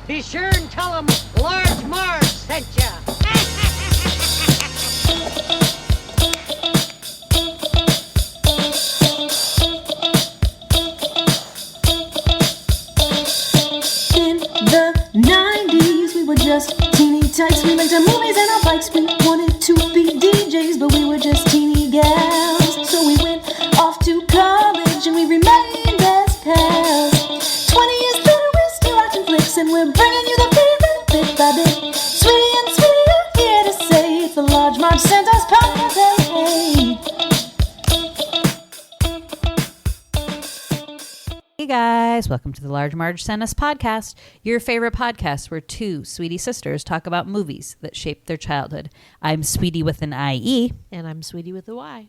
Be sure and tell them Large Marge sent ya. In the 90s, we were just teeny tykes. We liked our movies and our bikes. We wanted to be DJs, but we were just teeny gals. So we went off to college and we remained best pals. 20 years later, we're still watching flicks and we're bringing you the favorite bit by bit. Sweetie and Sweetie are here to say it's the Large Marge Santa's podcast. Hey. Hey guys, welcome to the Large Marge Sent Us podcast, your favorite podcast where two sweetie sisters talk about movies that shaped their childhood. I'm Sweetie with an I-E. And I'm Sweetie with a Y.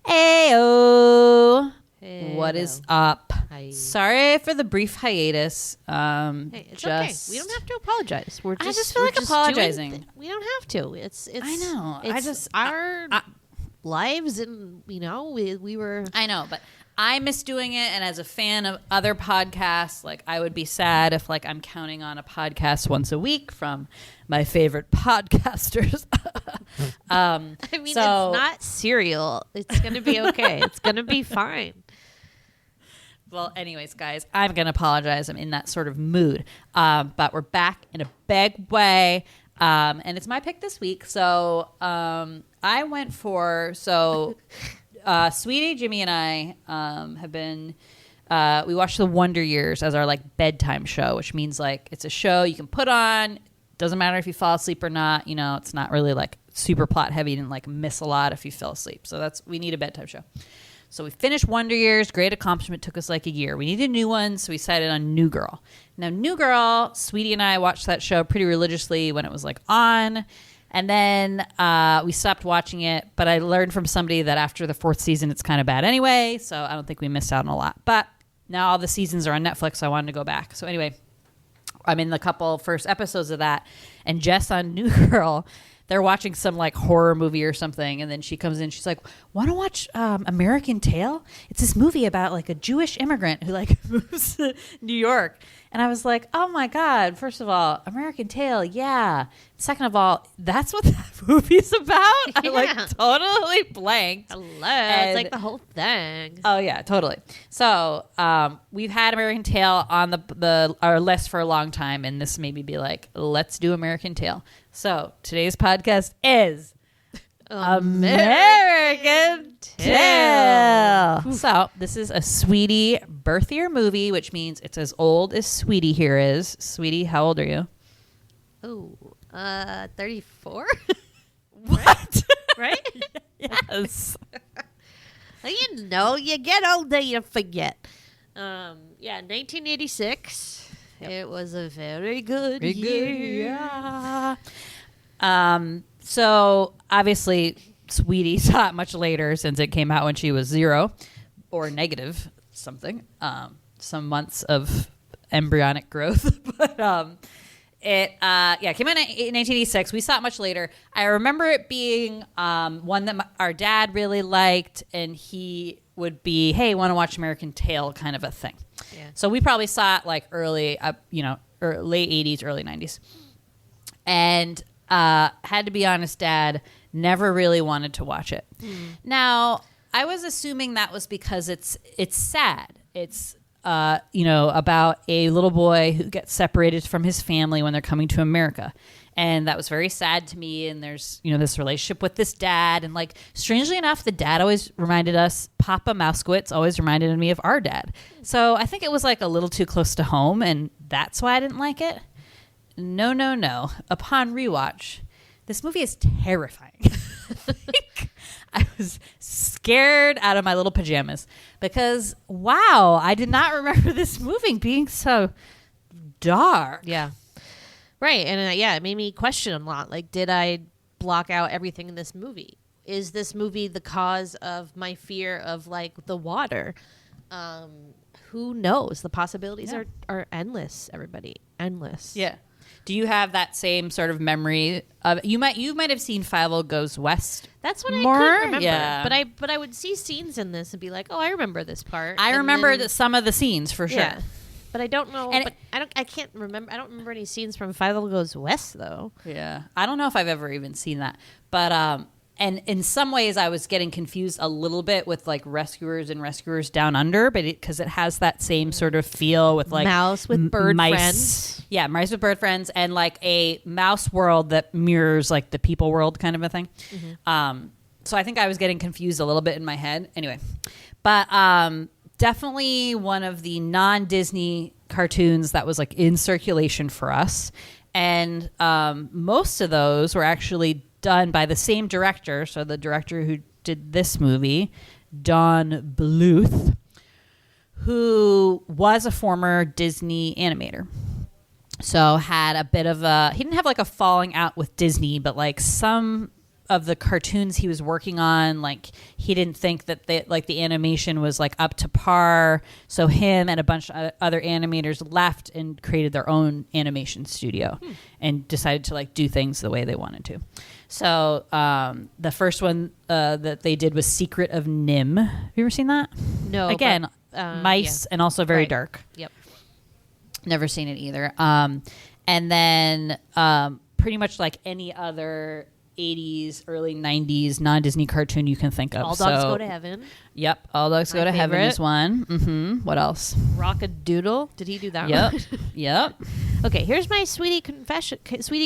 Ayo! Hey, What is up? Hi. Sorry for the brief hiatus. Hey, it's okay. We don't have to apologize. We're just, I just feel like we're apologizing. We don't have to. It's. I know. It's our lives, and we were. I know, but I miss doing it, and as a fan of other podcasts, like I would be sad if like I'm counting on a podcast once a week from my favorite podcasters. I mean, it's not cereal. It's gonna be okay. It's gonna be fine. Well, anyways, guys, I'm going to apologize. I'm in that sort of mood. But we're back in a big way. And it's my pick this week. So I went for... Sweetie, Jimmy, and I have been... we watched The Wonder Years as our like bedtime show, which means like it's a show you can put on. Doesn't matter if you fall asleep or not. You know, it's not really like super plot heavy. You didn't like miss a lot if you fell asleep. So we need a bedtime show. So we finished Wonder Years. Great accomplishment. Took us like a year. We needed a new one, so we decided on New Girl. Now, New Girl, Sweetie and I watched that show pretty religiously when it was like on. And then we stopped watching it. But I learned from somebody that after the fourth season, it's kind of bad anyway. So I don't think we missed out on a lot. But now all the seasons are on Netflix, so I wanted to go back. So anyway, I'm in the couple first episodes of that. And Jess on New Girl... They're watching some like horror movie or something, and then she comes in. She's like, "Want to watch American Tail? It's this movie about like a Jewish immigrant who like moves to New York." And I was like, "Oh my god! First of all, American Tail, yeah. Second of all, that's what that movie's about." I like totally blanked. Hello, it's like the whole thing. Oh yeah, totally. So we've had American Tail on our list for a long time, and this made me be like, let's do American Tail. So today's podcast is American Tail. So this is a Sweetie birth year movie, which means it's as old as Sweetie here is. Sweetie, how old are you? Oh, 34. What? Right? Yes. You get older, you forget. 1986. Yep. It was a very good year. Yeah. So obviously Sweetie saw it much later since it came out when she was 0 or negative something. Some months of embryonic growth. But it came out in 1986. We saw it much later. I remember it being one that our dad really liked, and he would be, hey, want to watch American Tail kind of a thing. Yeah. So we probably saw it like early, or late 80s, early 90s. And had to be honest, Dad never really wanted to watch it. Now, I was assuming that was because it's sad. It's about a little boy who gets separated from his family when they're coming to America. And that was very sad to me. And there's, this relationship with this dad. And like, strangely enough, the dad always reminded us, Papa Mouskowitz always reminded me of our dad. So I think it was like a little too close to home. And that's why I didn't like it. No. Upon rewatch, this movie is terrifying. I was scared out of my little pajamas because, wow, I did not remember this movie being so dark. Yeah. Right. And it made me question a lot. Like, did I block out everything in this movie? Is this movie the cause of my fear of like the water? Who knows? The possibilities are endless, everybody. Endless. Yeah. Do you have that same sort of memory of you might have seen 50 Goes West? That's what more? I could remember. Yeah. But I would see scenes in this and be like, oh, I remember this part. I remember some of the scenes for sure. Yeah. But I don't know. And but I can't remember. I don't remember any scenes from Fievel Goes West though. Yeah, I don't know if I've ever even seen that, but and in some ways I was getting confused a little bit with like Rescuers and Rescuers Down Under, but because it has that same sort of feel with like Mouse with bird mice. friends. Yeah, mice with bird friends, and like a mouse world that mirrors like the people world kind of a thing. So I think I was getting confused a little bit in my head. Anyway, but definitely one of the non-Disney cartoons that was like in circulation for us, and most of those were actually done by the same director. So the director who did this movie, Don Bluth, who was a former Disney animator. So had a bit of he didn't have like a falling out with Disney, but like some of the cartoons he was working on, like he didn't think that the animation was like up to par. So him and a bunch of other animators left and created their own animation studio and decided to like do things the way they wanted to. So the first one that they did was Secret of Nim. Have you ever seen that? No. Again, but, mice and also very Right. dark. Yep. Never seen it either. And then pretty much like any other 80s, early 90s non-Disney cartoon you can think of. All Dogs Go to Heaven. Yep. All Dogs My Go to Heaven favorite. is one. What else? Rock-a-Doodle. Did he do that Yep. one? Yep. Okay, here's my sweetie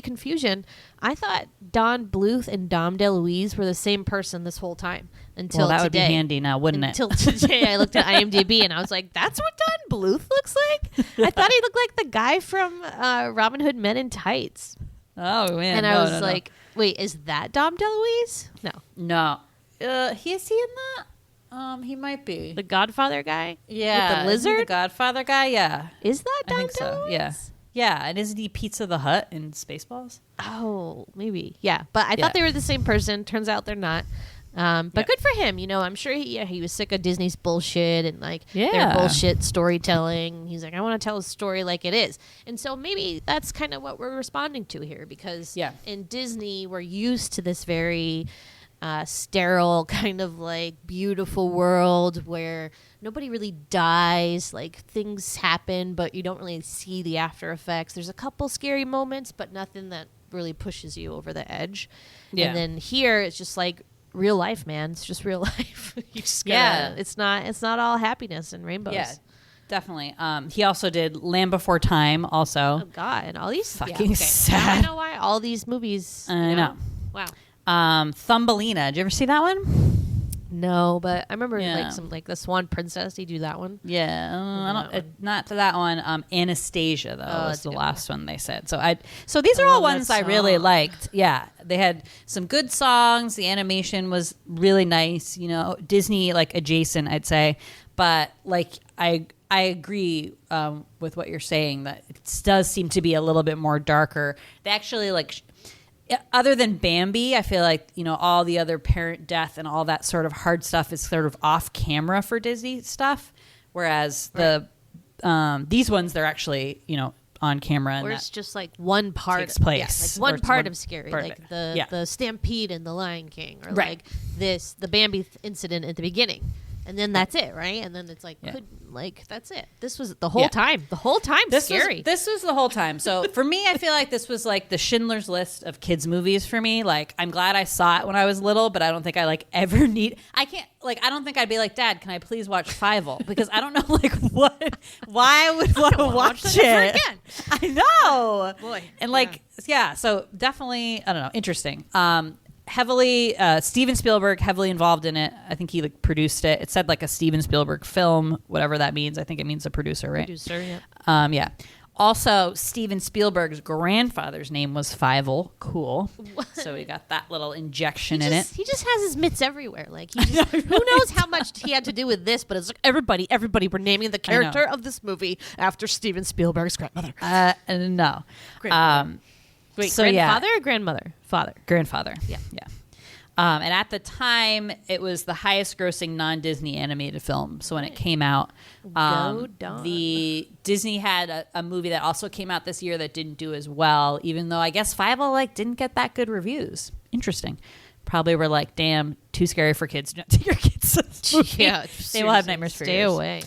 confusion. I thought Don Bluth and Dom DeLuise were the same person this whole time until Well, that today. would be handy now, wouldn't Until it? today, I looked at IMDb and I was like, "That's what Don Bluth looks like." I thought he looked like the guy from Robin Hood Men in Tights, Oh, man. and I was like, "Wait, is that Dom DeLuise?" No, no. Is he in that? He might be. the Godfather guy. Yeah. with the isn't he lizard. the Godfather guy? Yeah. Is that Dom I think so. DeLuise? Yeah. Yeah. And isn't he Pizza the Hut in Spaceballs? Oh, maybe. Yeah. But I Yeah. thought they were the same person. Turns out they're not. But Yeah. good for him. You know, I'm sure he was sick of Disney's bullshit and like their Yeah. bullshit storytelling. He's like, I want to tell a story like it is. And so maybe that's kind of what we're responding to here, because Yeah. in Disney, we're used to this very sterile kind of like beautiful world where nobody really dies. Like things happen, but you don't really see the after effects. There's a couple scary moments, but nothing that really pushes you over the edge. Yeah. And then here it's just like real life, man. It's just real life. You just gotta, Yeah. it's not all happiness and rainbows. Yeah. Definitely. He also did Land Before Time also. Oh God, and all these Fucking okay. Now I sad. know why all these movies. I you know. Wow. Thumbelina. Did you ever see that one? No, but I remember Yeah. like some like the Swan Princess. Did you do that one? Yeah, I that don't. Not to that one. Anastasia though was that's a the good last one they said. So these are all love ones that I really song. liked. Yeah, they had some good songs. The animation was really nice. You know, Disney like adjacent, I'd say. But like I agree with what you're saying that it does seem to be a little bit more darker. They actually like. Other than Bambi, I feel like, you know, all the other parent death and all that sort of hard stuff is sort of off camera for Disney stuff. Whereas these ones, they're actually, you know, on camera. And Or that it's just like one part takes place. like Or one it's part one of scary, part of like it. the Stampede in The Lion King, or Right. like the Bambi incident at the beginning, and then that's it, right? And then it's like that's it. This was the whole Yeah. time. The whole time scary. This was the whole time. So for me, I feel like this was like the Schindler's List of kids movies for me. Like, I'm glad I saw it when I was little, but I don't think I like ever I don't think I'd be like, Dad, can I please watch Fievel? Because I don't know like why I would want to watch that ever it. again. I know. Boy, And like, yeah, so definitely, I don't know, interesting. Heavily, Steven Spielberg heavily involved in it. I think he like produced it. It said like a Steven Spielberg film, whatever that means. I think it means a producer, right? Producer, yeah. Yeah. Also, Steven Spielberg's grandfather's name was Fievel. Cool. So we got that little injection in it. He just has his mitts everywhere. Like he just, who knows how much he had to do with this, but it's like everybody were naming the character of this movie after Steven Spielberg's grandmother. No. Grandfather. Wait, so, yeah. grandfather or grandmother? Father. Grandfather. Yeah. Yeah. And at the time, it was the highest grossing non-Disney animated film. So when it came out, Go Don. the Disney had a movie that also came out this year that didn't do as well, even though I guess Fievel like didn't get that good reviews. Interesting. Probably were like, damn, too scary for kids. Do not take your kids to this movie. Yeah, They will have nightmares for Stay years. away.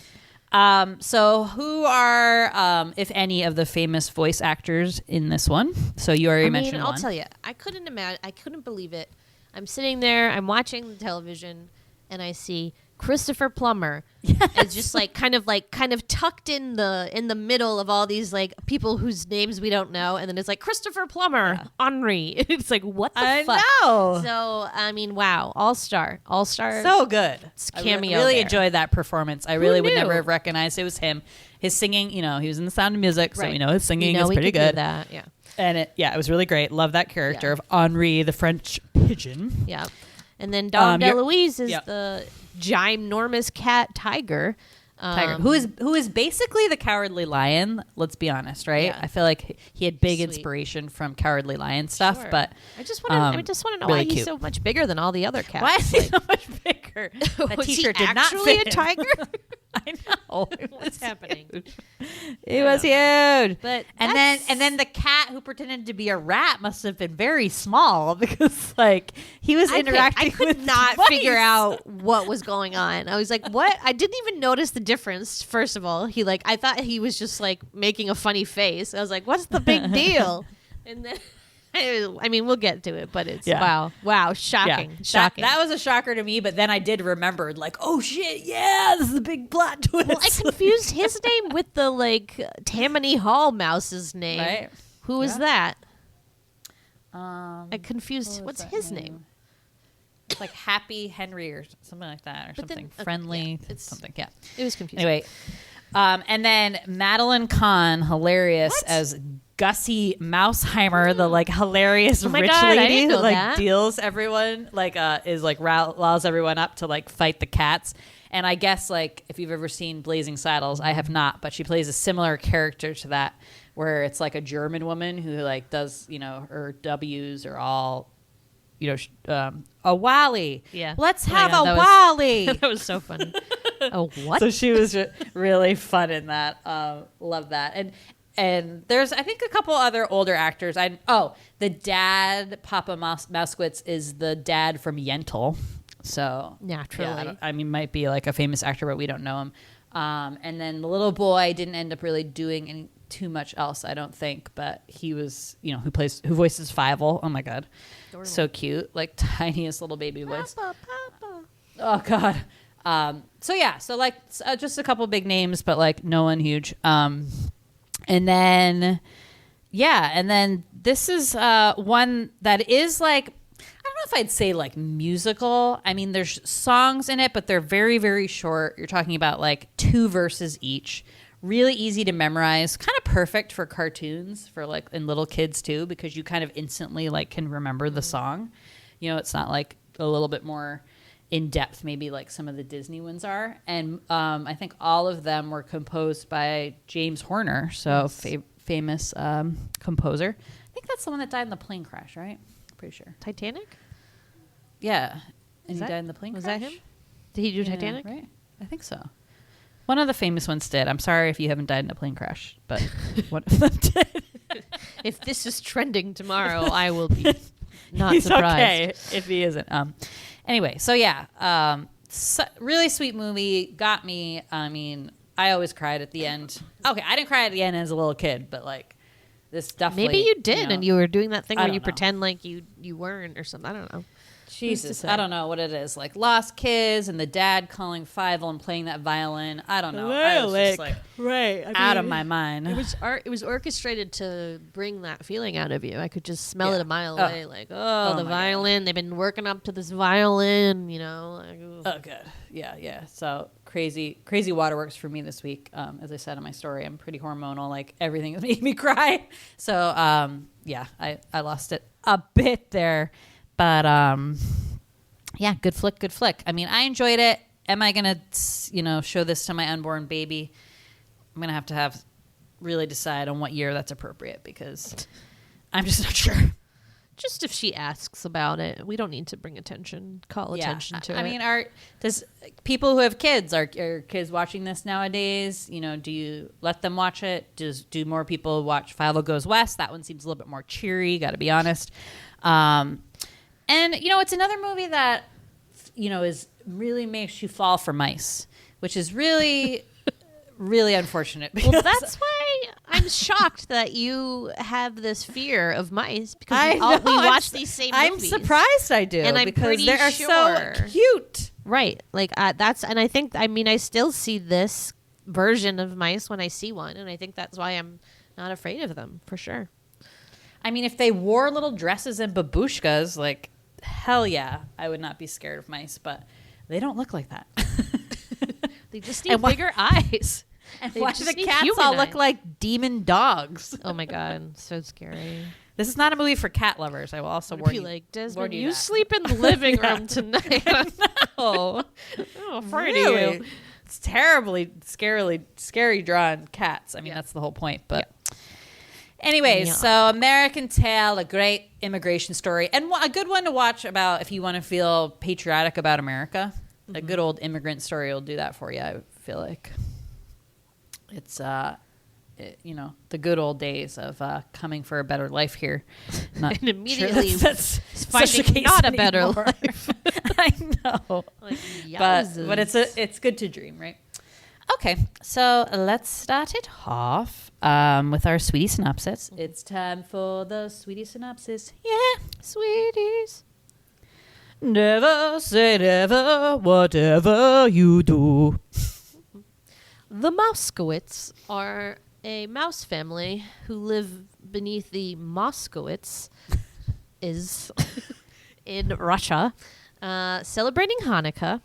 So who are, if any, of the famous voice actors in this one? So you already mentioned I'll one. tell you, I couldn't believe it. I'm sitting there, I'm watching the television, and I see Christopher Plummer. It's just kind of tucked in the middle of all these like people whose names we don't know, and then it's like Christopher Plummer, Henri. It's like, what the fuck? I know. So I mean, wow, all star, So good. Cameo. I really there. enjoyed enjoyed that performance. I really would knew? never have recognized it was him. His singing, he was in The Sound of Music, so Right. we know his singing You know is we pretty could do good. that, yeah. And it was really great. Love that character Yeah. of Henri, the French pigeon. Yeah. And then Dom DeLuise is yep. the ginormous cat tiger. Tiger, who is basically the Cowardly Lion. Let's be honest, right? Yeah. I feel like he had big Sweet. inspiration from Cowardly Lion stuff, Sure. but I just want to know really why he's cute. so much bigger than all the other cats. why is he so much bigger? That Was he T-shirt did not actually fit a him. tiger? I know. What's happening? It was huge. But and that's- then the cat who pretended to be a rat must have been very small because he was interacting I could with not mice. figure out what was going on. I was like, what? I didn't even notice the difference. First of all, I thought he was just making a funny face. I was like, what's the big deal? And then I mean, we'll get to it, but it's wow, shocking. That was a shocker to me, but then I did remember oh shit, yeah, this is a big plot twist. Well, I confused his name with the Tammany Hall mouse's name. Right. Who is that? I I confused. What's his name? It's like Happy Henry or something like that, or But then- something friendly. yeah, it's- something. Yeah. It was confusing. Anyway, and then Madeline Kahn, hilarious as Gussie Mouseheimer, the hilarious Oh my rich God, I lady didn't who know that. deals everyone is riles everyone up to fight the cats. And I guess if you've ever seen Blazing Saddles, I have not, but she plays a similar character to that, where it's a German woman who does her W's are all a Wally. Yeah. Let's Oh my have God, a that was- Wally. that was so funny. Oh, what? So she was really fun in that. Love that. And there's I think a couple other older actors. The dad, Papa Mouskowitz, is the dad from Yentl. So Naturally. might be a famous actor, but we don't know him. And then the little boy didn't end up really doing too much else, I don't think. But he was, who voices Fievel. Oh my God, Adorable. so cute, tiniest little baby voice. Papa. Oh God. So just a couple big names, but no one huge. And then this is one that is I don't know if I'd say musical. I mean, there's songs in it, but they're very, very short. You're talking about 2 verses each. Really easy to memorize. Kind of perfect for cartoons, for and little kids too, because you kind of instantly can remember the song. It's not a little bit more in depth, maybe some of the Disney ones are. And I think all of them were composed by James Horner, so famous composer. I think that's the one that died in the plane crash, right? Pretty sure. Titanic? Yeah. And Is he that- died in the plane was crash. that him? Did he do Yeah, Titanic? Right? I think so. One of the famous ones did. I'm sorry if you haven't died in a plane crash, but one of them did. If this is trending tomorrow, I will be not He's surprised. okay if he isn't. Anyway, so yeah, really sweet movie. Got me. I mean, I always cried at the end. Okay, I didn't cry at the end as a little kid, but this definitely. Maybe you did, and you were doing that thing I where don't you know. pretend like you weren't or something. I don't know. Jesus, say? I don't know what it is. Lost kids and the dad calling Fievel and playing that violin. I don't know. I was just right. out of my mind. It was orchestrated to bring that feeling out of you. I could just smell it a mile Oh. away. Oh The my violin. They've been working up to this violin, ooh. Oh, good. Yeah. So crazy waterworks for me this week. As I said in my story, I'm pretty hormonal. Everything has made me cry. So, I lost it a bit there. But, yeah, good flick. I mean, I enjoyed it. Am I going to, show this to my unborn baby? I'm going to have really decide on what year that's appropriate because I'm just not sure. Just if she asks about it, we don't need to bring call attention to it. I mean, does people who have kids, are kids watching this nowadays? Do you let them watch it? Do more people watch Fievel Goes West? That one seems a little bit more cheery, got to be honest. And it's another movie that is really makes you fall for mice, which is really really unfortunate. Well, that's why I'm shocked that you have this fear of mice because we watch these same movies. I'm surprised I do, and I'm because pretty they are sure. so cute. Right. Like and I think, I still see this version of mice when I see one, and I think that's why I'm not afraid of them, for sure. I mean, if they wore little dresses and babushkas, like, hell yeah, I would not be scared of mice, but they don't look like that. They just need bigger eyes. And They why just do the need cats human all look eyes. like demon dogs? Oh my God, so scary. This is not a movie for cat lovers. I will also warn Be you. like, warn Desmond, you you that. sleep in the living room tonight. Oh, I'm afraid really? of you. It's terribly, scary drawn cats. I mean, that's the whole point. But anyways, Yeah. so American Tale, a great immigration story, and a good one to watch about if you want to feel patriotic about America. A good old immigrant story will do that for you, I feel like. It's, the good old days of coming for a better life here. Not And immediately sure that's finding such a case not a better anymore. life. I know. Like, But yowzers. it's good to dream, right? Okay, so let's start it off with our sweetie synopsis. It's time for the sweetie synopsis. Yeah, Sweeties. never say never, whatever you do. The Moskowitz are a mouse family who live beneath the Moskowitz is in Russia, celebrating Hanukkah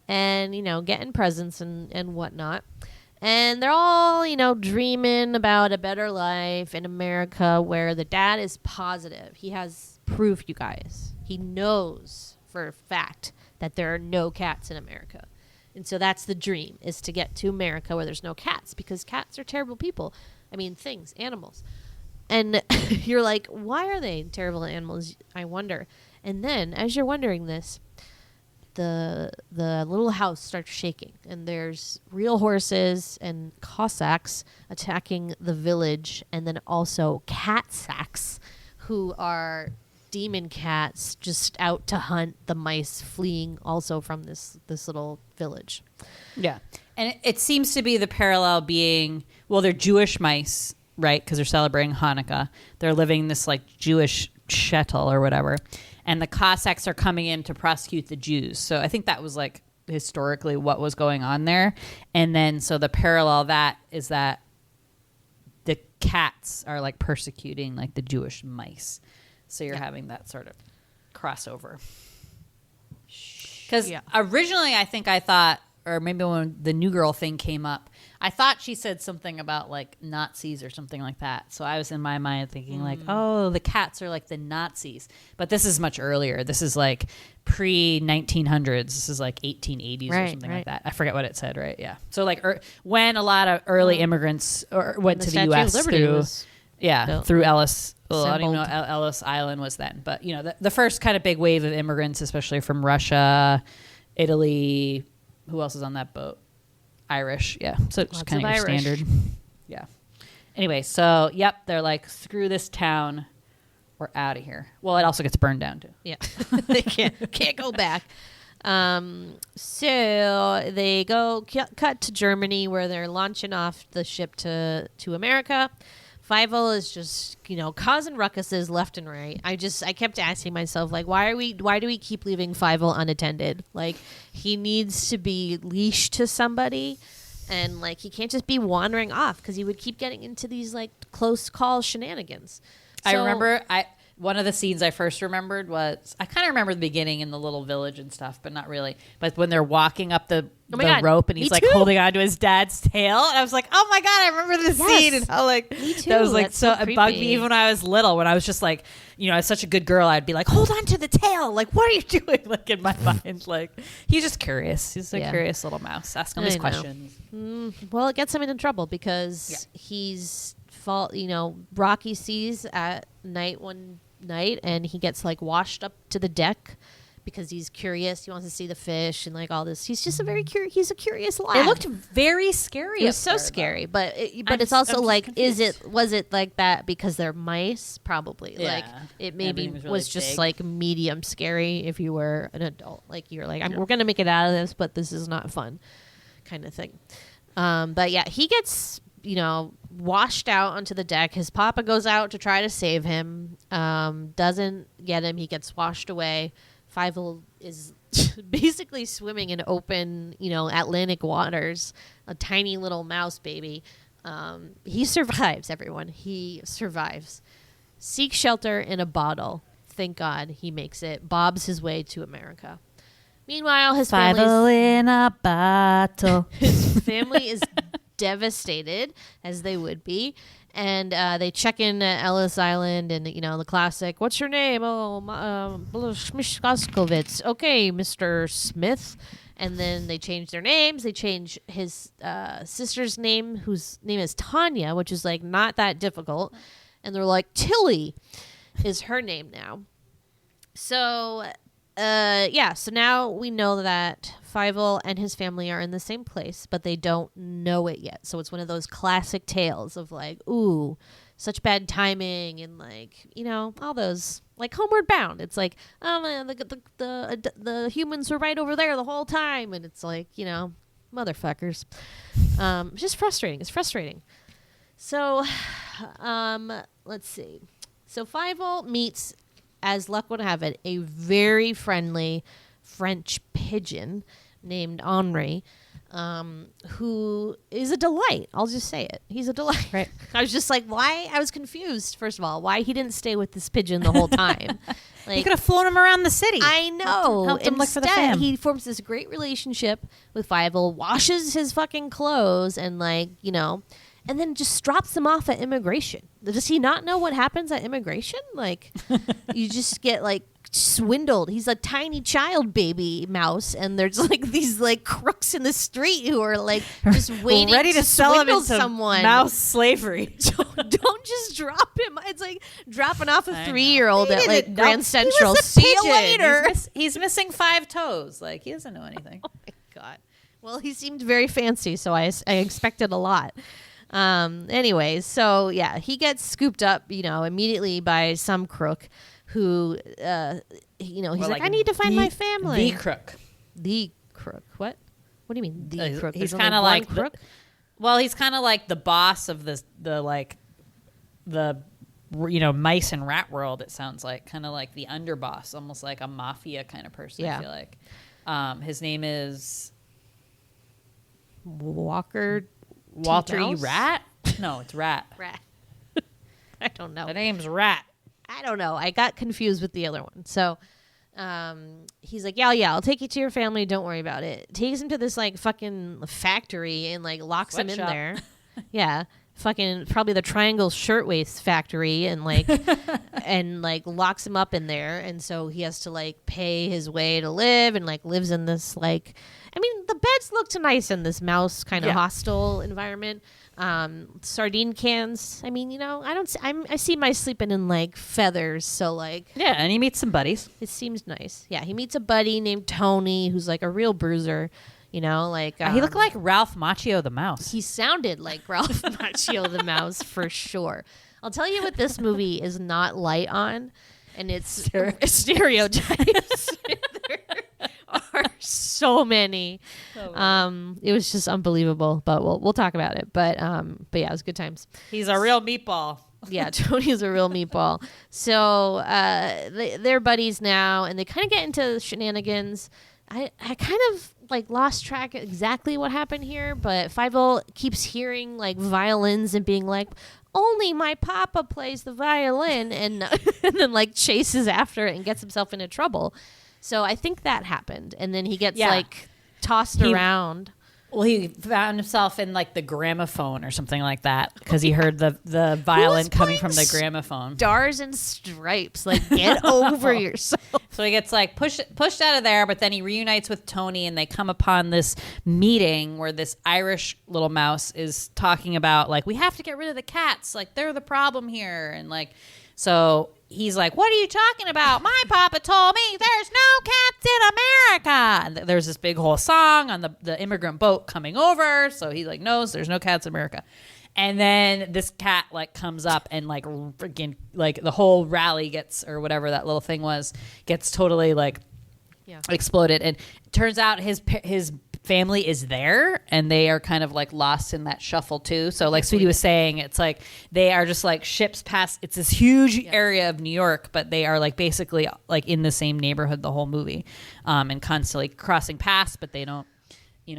and, getting presents and whatnot. And they're all, dreaming about a better life in America where the dad is positive. He has proof, you guys. He knows for a fact that there are no cats in America. And so that's the dream, is to get to America where there's no cats, because cats are terrible people. I mean, things, animals. And you're like, why are they terrible animals? I wonder. And then, as you're wondering this, the little house starts shaking, and there's real horses and Cossacks attacking the village, and then also cat sacks who are demon cats just out to hunt the mice fleeing also from this little village. Yeah. And it seems to be the parallel being, well, they're Jewish mice, right? Because they're celebrating Hanukkah. They're living this like Jewish shtetl or whatever. And the Cossacks are coming in to prosecute the Jews. So I think that was like historically what was going on there. And then so the parallel that is that the cats are like persecuting like the Jewish mice. So you're having that sort of crossover. Because originally I think I thought, or maybe when the New Girl thing came up, I thought she said something about like Nazis or something like that. So I was in my mind thinking like, oh, the cats are like the Nazis. But this is much earlier. This is like pre-1900s. This is like 1880s or something like that. I forget what it said, right? Yeah. So like when a lot of early immigrants went to the U.S. through Ellis. Well, I don't even know Ellis Island was then. But, the first kind of big wave of immigrants, especially from Russia, Italy. Who else is on that boat? Irish, yeah. So it's kind of your standard. Yeah. Anyway, so, they're like, screw this town. We're out of here. Well, it also gets burned down, too. Yeah. They can't go back. So they go cut to Germany, where they're launching off the ship to America. Fievel is just, causing ruckuses left and right. I kept asking myself, like, why do we keep leaving Fievel unattended? Like, he needs to be leashed to somebody, and like he can't just be wandering off, because he would keep getting into these like close call shenanigans. I remember one of the scenes I first remembered was, I kind of remember the beginning in the little village and stuff, but not really. But when they're walking up the rope and he's like holding on to his dad's tail, and I was like, oh my God, I remember this scene. And how like, me too. That was like, That's so so it bugged me creepy. even when I was little, when I was just like, as such a good girl, I'd be like, hold on to the tail. Like, what are you doing? Like in my mind, like he's just curious. He's a curious little mouse. Ask him these questions. Well, it gets him into trouble because he's rocky seas at night one night, and he gets like washed up to the deck because he's curious. He wants to see the fish and like all this. He's just he's a curious lad. It looked very scary. It was so scary, but it's also like, was it like that because they're mice? Probably. Yeah. Like it maybe Everything was really was just big. like medium scary if you were an adult. Like you're like, we're gonna make it out of this, but this is not fun, kind of thing. But yeah, he gets, washed out onto the deck. His papa goes out to try to save him. Doesn't get him. He gets washed away. Fievel is basically swimming in open, Atlantic waters. A tiny little mouse baby. He survives, everyone. He survives. Seeks shelter in a bottle. Thank God he makes it. Bobs his way to America. Meanwhile, his Fievel in a bottle. his family is devastated, as they would be. And they check in at Ellis Island, and the classic, "What's your name?" "Oh, Schmishkoskovitz." "Okay, Mr. Smith." And then they change their names. They change his sister's name, whose name is Tanya, which is like not that difficult. And they're like, Tilly is her name now. So so now we know that Fievel and his family are in the same place, but they don't know it yet. So it's one of those classic tales of like, ooh, such bad timing, and like, all those, like Homeward Bound. It's like, oh man, the humans were right over there the whole time, and it's like, motherfuckers. It's just frustrating. It's frustrating. So, let's see. So Fievel meets, as luck would have it, a very friendly French pigeon named Henri, who is a delight. I'll just say it. He's a delight. Right. I was just like, why? I was confused, first of all, why he didn't stay with this pigeon the whole time. Like, You could have flown him around the city. I know. Helped him look for the Instead, fam. he forms this great relationship with Fievel, washes his fucking clothes, and and then just drops him off at immigration. Does he not know what happens at immigration? Like, you just get like swindled. He's a tiny child baby mouse, and there's like these like crooks in the street who are like just waiting, ready to sell him swindle into someone. mouse slavery. Don't just drop him. It's like dropping off a I know. 3-year-old at like Grand Central. He was a See you pigeon. later. He's missing 5 toes. Like, he doesn't know anything. Oh my God. Well, he seemed very fancy, so I expected a lot. Anyways, so yeah, he gets scooped up, immediately by some crook who, he's like, I need to find my family. The crook. The crook. What? What do you mean, the crook? He's There's only kind of one like crook. he's kind of like the boss of the mice and rat world. It sounds like kind of like the underboss, almost like a mafia kind of person. Yeah. I feel like his name is Walker. Walter E. Mouse? Rat. No, it's Rat. Rat. I don't know. The name's Rat. I don't know. I got confused with the other one. So he's like, yeah, I'll take you to your family. Don't worry about it. Takes him to this like fucking factory and like locks him in Sweatshop. there. Yeah. Fucking probably the Triangle Shirtwaist factory, and like and like locks him up in there, and so he has to like pay his way to live, and like lives in this like, I mean, the beds looked nice in this mouse kind of hostile environment. Sardine cans. I mean, I see mice sleeping in like feathers, so like, Yeah, and he meets some buddies. it seems nice. Yeah, he meets a buddy named Tony who's like a real bruiser. He looked like Ralph Macchio the mouse. he sounded like Ralph Macchio the mouse for sure. I'll tell you what this movie is not light on, and it's stereotypes. There are so many. It was just unbelievable, but we'll talk about it. But yeah, it was good times. He's a real meatball. Yeah, Tony's a real meatball. So they're buddies now, and they kind of get into shenanigans. I kind of like lost track of exactly what happened here, but Fievel keeps hearing like violins and being like, only my papa plays the violin, and then like chases after it and gets himself into trouble. So I think that happened, and then he gets like tossed around. Well, he found himself in like the gramophone or something like that because he heard the violin coming from the gramophone. Stars and Stripes, like get over yourself. So he gets like pushed out of there, but then he reunites with Tony, and they come upon this meeting where this Irish little mouse is talking about like, we have to get rid of the cats, like they're the problem here, and like, so he's like, what are you talking about? My papa told me there's no cats in America. And there's this big whole song on the immigrant boat coming over. So he like knows there's no cats in America. And then this cat like comes up and like freaking like the whole rally gets, or whatever that little thing was, gets totally like exploded. And it turns out his family is there, and they are kind of like lost in that shuffle too. So like Sweetie was saying, it's like they are just like ships past. It's this huge area of New York, but they are like basically like in the same neighborhood the whole movie, and constantly crossing paths, but they don't,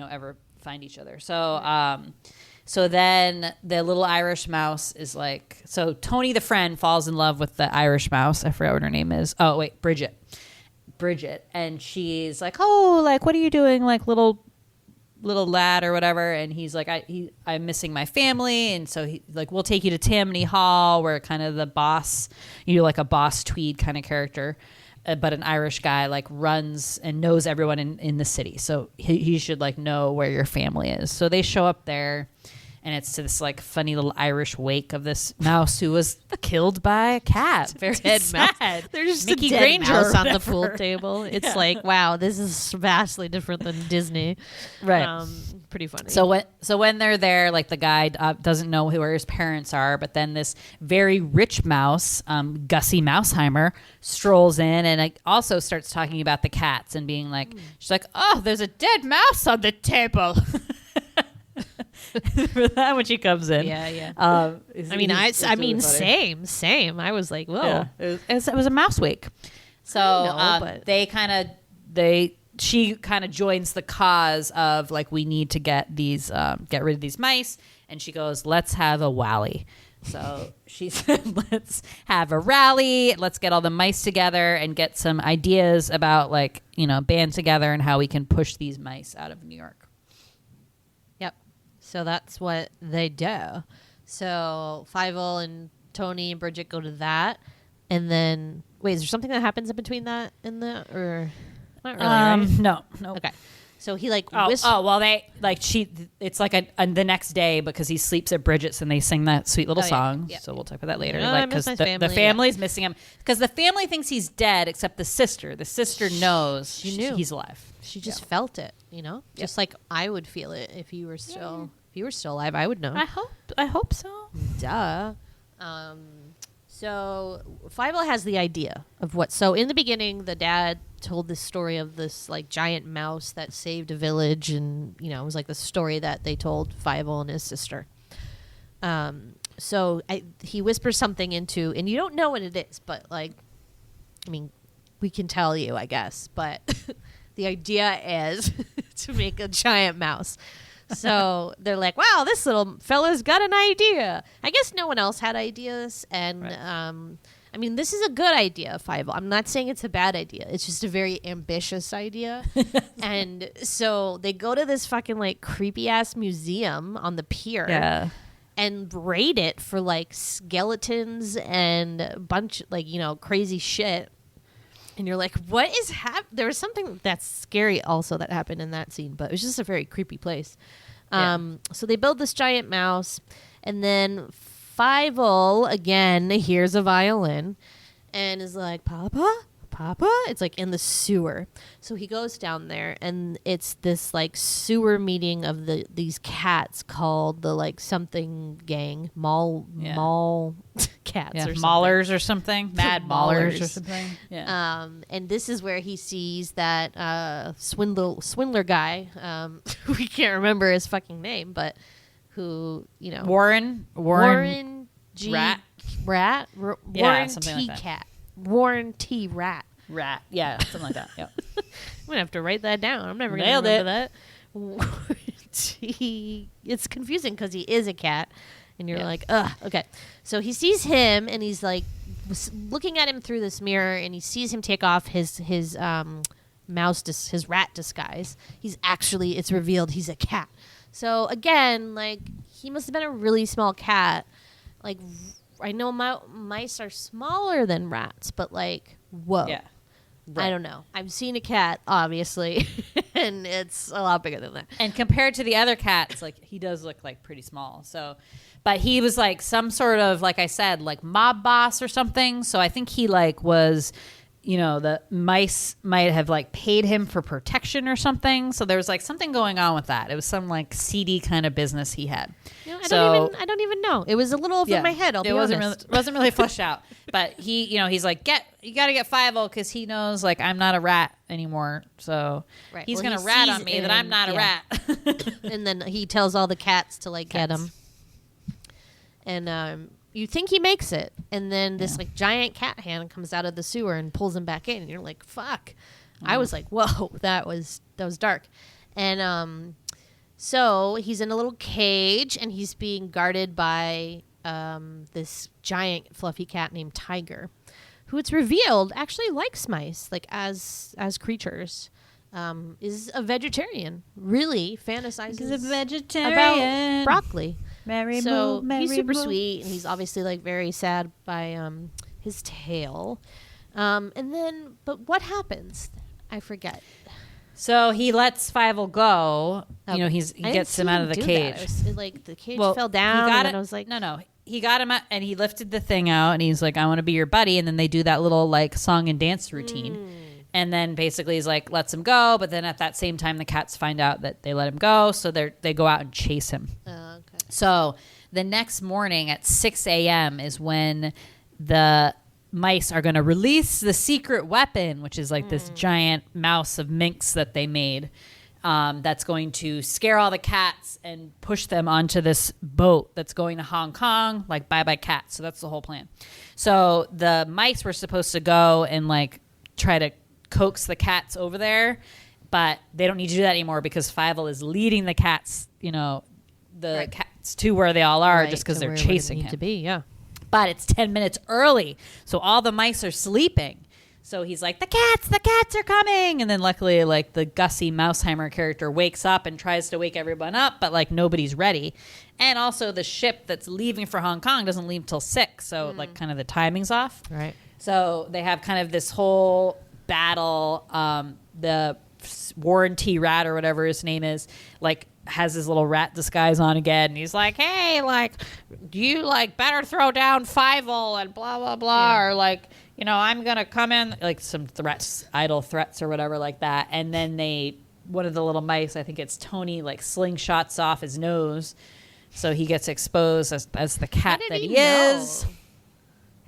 ever find each other. So then the little Irish mouse is like, so Tony the friend falls in love with the Irish mouse. I forgot what her name is. Oh wait, Bridget, and she's like, oh, like what are you doing, like little lad or whatever? And he's like, I'm missing my family, and so he like, we'll take you to Tammany Hall, where kind of the boss, like a boss Tweed kind of character. But an Irish guy like runs and knows everyone in the city. So he should like know where your family is. So they show up there, and it's to this like funny little Irish wake of this mouse who was killed by a cat. Very dead sad. mouse. They're just Mickey a dead Granger mouse on the whatever. pool table. It's like, wow, this is vastly different than Disney. Right. Pretty funny. So when they're there, like the guy doesn't know where his parents are, but then this very rich mouse, Gussie Mouseheimer, strolls in and like, also starts talking about the cats and being like, she's like, oh, there's a dead mouse on the table. For that when she comes in, yeah. I mean, same. I was like, whoa, it was a mouse wake. So but she kind of joins the cause of like, we need to get rid of these mice, and she goes, let's have a wally. So she said, let's have a rally, let's get all the mice together and get some ideas about like, band together and how we can push these mice out of New York. Yep. So that's what they do. So Fievel and Tony and Bridget go to that, and then wait, is there something that happens in between that and the or not really? Right? No. Okay. So he like they like it's like the next day, because he sleeps at Bridget's and they sing that sweet little song. Yeah. So we'll talk about that later. I Like miss because my the family, family's missing him, because the family thinks he's dead except the sister. The sister knows she knew he's alive. She just felt it, just like I would feel it if you were still alive. I would know. I hope so. Duh. So Fievel has the idea of what. So in the beginning, the dad told this story of this like giant mouse that saved a village, and it was like the story that they told Fievel and his sister. So he whispers something into, and you don't know what it is, but like, I mean, we can tell you, I guess. But the idea is to make a giant mouse. So they're like, wow, this little fella's got an idea. I guess no one else had ideas. And, right. I mean, this is a good idea, Fievel. I'm not saying it's a bad idea. It's just a very ambitious idea. And so they go to this fucking, like, creepy-ass museum on the pier. Yeah. And raid it for, like, skeletons and a bunch, like, crazy shit. And you're like, what is happening? There was something that's scary also that happened in that scene, but it was just a very creepy place. So they build this giant mouse, and then Fievel again hears a violin and is like, Papa? It's like in the sewer. So he goes down there, and it's this like sewer meeting of these cats called the like something gang, mall cats or something. Maulers or something. Mad Maulers or Maulers. something. Yeah. And this is where he sees that swindler guy. We can't remember his fucking name, but who Warren G. Rat. Warren something T. like that. Cat. Warren T. Rat. Yeah, something like that. Yeah. I'm gonna have to write that down. I'm never Nailed gonna remember that. It's confusing because he is a cat, and you're like, ugh. Okay, so he sees him, and he's like looking at him through this mirror, and he sees him take off his his rat disguise. It's revealed he's a cat. So again, like, he must have been a really small cat. Like, I know mice are smaller than rats, but like, whoa. Yeah. Right. I don't know. I've seen a cat, obviously, and it's a lot bigger than that. And compared to the other cats, like, he does look like pretty small. So, but he was like some sort of, like I said, like mob boss or something. So I think he like was, the mice might have like paid him for protection or something. So there was like something going on with that. It was some like seedy kind of business he had. I don't even know. It was a little over my head. I'll be honest. It wasn't really fleshed out. But he, he's like, you got to get Fievel, because he knows like I'm not a rat anymore. So Right. he's Well, going to he rat sees on me that I'm not a yeah. rat. And then he tells all the cats to like get Cats. him. And you think he makes it, and then this like giant cat hand comes out of the sewer and pulls him back in, and you're like, "Fuck!" I was like, "Whoa, that was dark." And so he's in a little cage, and he's being guarded by this giant fluffy cat named Tiger, who it's revealed actually likes mice, like as creatures. Is a vegetarian, really fantasizes He's a vegetarian. about broccoli. Mary So Moo, Mary he's super Moo. sweet, and he's obviously like very sad by his tail. And then, but what happens? I forget. So he lets Fievel go. You know, Okay. he I didn't gets see him out of the do cage. that. It was, like the cage Well, fell he down, got and it- then I was like, no. He got him out, and he lifted the thing out, and he's like, I want to be your buddy. And then they do that little like song and dance routine. And then basically he's like, lets him go. But then at that same time, the cats find out that they let him go. So they go out and chase him. Okay. So the next morning at 6 a.m. is when the mice are going to release the secret weapon, which is like this giant mouse of Minsk that they made. That's going to scare all the cats and push them onto this boat that's going to Hong Kong, like bye-bye cats. So that's the whole plan. So the mice were supposed to go and like try to coax the cats over there, but they don't need to do that anymore because Fievel is leading the cats, the cats to where they all are, just because they're chasing him. To be, yeah. But it's 10 minutes early, so all the mice are sleeping. So he's like, the cats are coming. And then luckily, like, the Gussie Mouseheimer character wakes up and tries to wake everyone up, but, like, nobody's ready. And also the ship that's leaving for Hong Kong doesn't leave till 6, so, like, kind of the timing's off. Right. So they have kind of this whole battle. The warranty rat or whatever his name is, like, has his little rat disguise on again, and he's like, hey, like, you like better throw down Fievel and blah blah blah, or like, I'm gonna come in, like some threats, idle threats or whatever like that. And then one of the little mice, I think it's Tony, like slingshots off his nose, so he gets exposed as the cat that he is,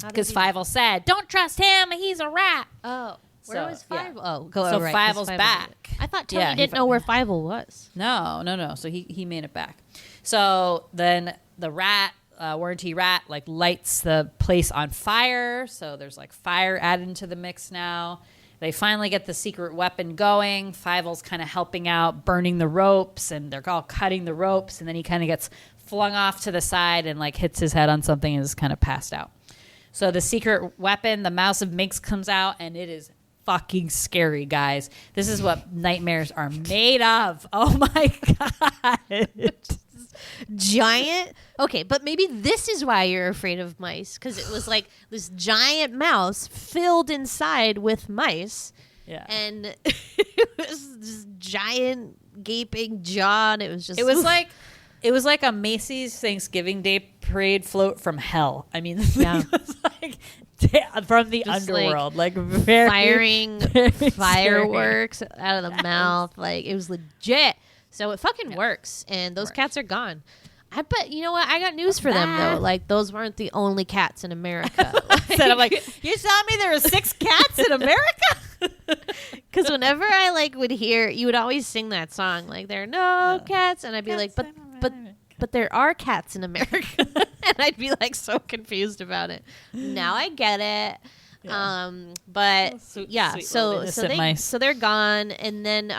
because Fievel said, don't trust him, he's a rat. Oh. Where was yeah. Fievel? Oh, go So right, 'cause Fievel's Fievel back. did it. I thought Tony Yeah, he didn't know where Fievel was. No. So he made it back. So then the rat, warranty rat, like lights the place on fire. So there's like fire added into the mix now. They finally get the secret weapon going. Fievel's kind of helping out, burning the ropes, and they're all cutting the ropes. And then he kind of gets flung off to the side and like hits his head on something and is kind of passed out. So the secret weapon, the Mouse of Minsk, comes out, and it is fucking scary, guys. This is what nightmares are made of. Oh my god. Giant. Okay, but maybe this is why you're afraid of mice, because it was like this giant mouse filled inside with mice. Yeah. And it was this giant gaping jaw, and it was just It was like a Macy's Thanksgiving Day parade float from hell. I mean, this Yeah. thing was like from the Just, underworld, like very firing very scary. fireworks out of the mouth. Like, it was legit. So it fucking works, and those cats are gone. I bet, you know what? I got news for them, though. Like, those weren't the only cats in America. Said, I'm like, you telling me there were 6 cats in America? Because whenever I, like, would hear, you would always sing that song, like, there are no cats, and I'd be like, but there are cats in America. And I'd be, like, so confused about it. Now I get it. Yeah. But Sweet- yeah, sweet so little innocent mice. so they're gone, and then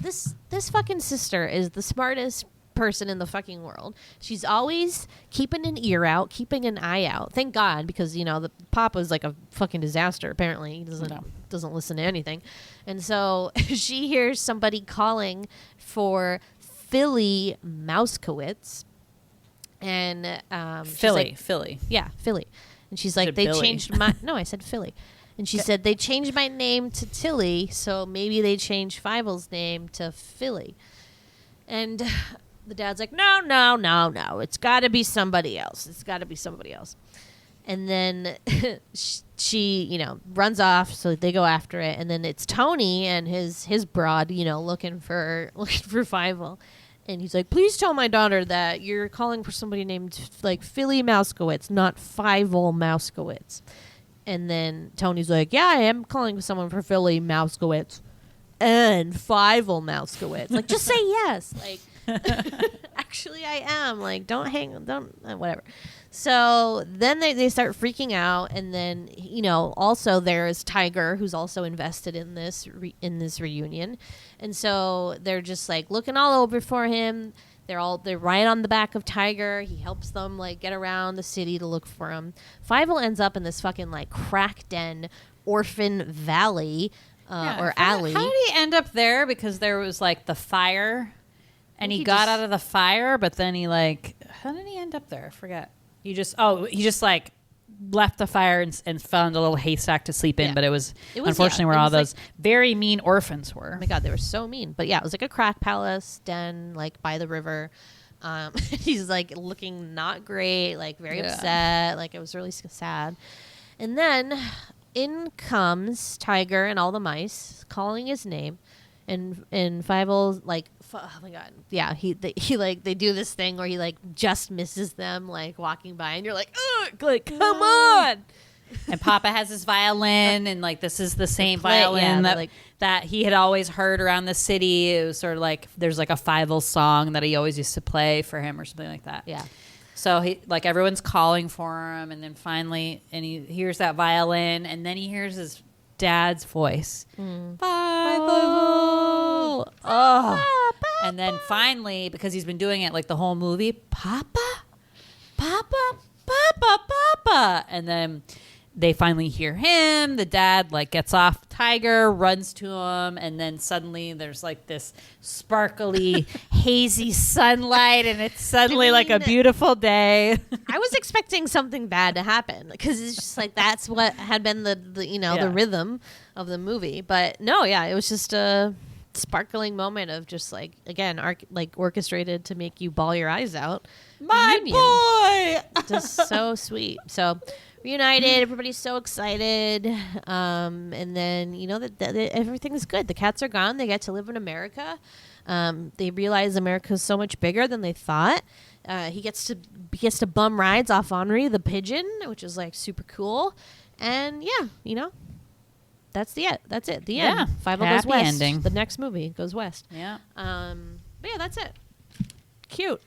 this fucking sister is the smartest person in the fucking world. She's always keeping an ear out, keeping an eye out. Thank God, because the Papa's like a fucking disaster. Apparently, he doesn't listen to anything, and so she hears somebody calling for Philly Mouskowitz, and she's like, Philly. yeah, Philly. And she's like, said they Billy. changed my... No, I said Philly. And she said, they changed my name to Tilly, so maybe they changed Fievel's name to Philly. And the dad's like, no. It's got to be somebody else. And then she, runs off, so they go after it. And then it's Tony and his broad, looking for Fievel. And he's like, please tell my daughter that you're calling for somebody named, like, Philly Mouskowitz, not Fievel Mouskowitz. And then Tony's like, yeah, I am calling someone for Philly Mouskowitz and Fievel Mouskowitz. Like, just say yes. Like, actually, I am. Like, don't whatever. So then they start freaking out. And then, also there's Tiger, who's also invested in this reunion. And so they're just like looking all over for him. They're right on the back of Tiger. He helps them like get around the city to look for him. Fievel ends up in this fucking like crack den orphan valley or alley. How did he end up there? Because there was like the fire, and he got out of the fire, but then he like, how did he end up there? I forget. He just like left the fire and found a little haystack to sleep in, but it was unfortunately where all those very mean orphans were. Oh my God, they were so mean. But yeah, it was like a crack palace den, like by the river. He's like looking not great, like very upset. Like it was really sad. And then in comes Tiger and all the mice calling his name, and Fievel's like, oh my God, yeah. They do this thing where he like just misses them like walking by, and you're like, ugh, like come on. And Papa has his violin, and like this is the same violin that he had always heard around the city. It was sort of like there's like a Fievel song that he always used to play for him or something like that. Yeah. So he like everyone's calling for him, and then finally, and he hears that violin, and then he hears his dad's voice. Fievel. Oh. And then finally, because he's been doing it like the whole movie, Papa, Papa, Papa, Papa. And then they finally hear him. The dad like gets off Tiger, runs to him, and then suddenly there's like this sparkly, hazy sunlight, and it's suddenly like a beautiful day. I was expecting something bad to happen because it's just like that's what had been the the rhythm of the movie. But no, it was just a sparkling moment of just like again orchestrated to make you bawl your eyes out. My boy, just so sweet. So reunited, everybody's so excited, and then that everything's good. The cats are gone. They get to live in America. They realize America's so much bigger than they thought. He gets to bum rides off Henri the pigeon, which is like super cool. And that's it. The end. Fievel goes west. Ending. The next movie goes west. Yeah. But yeah, that's it. Cute.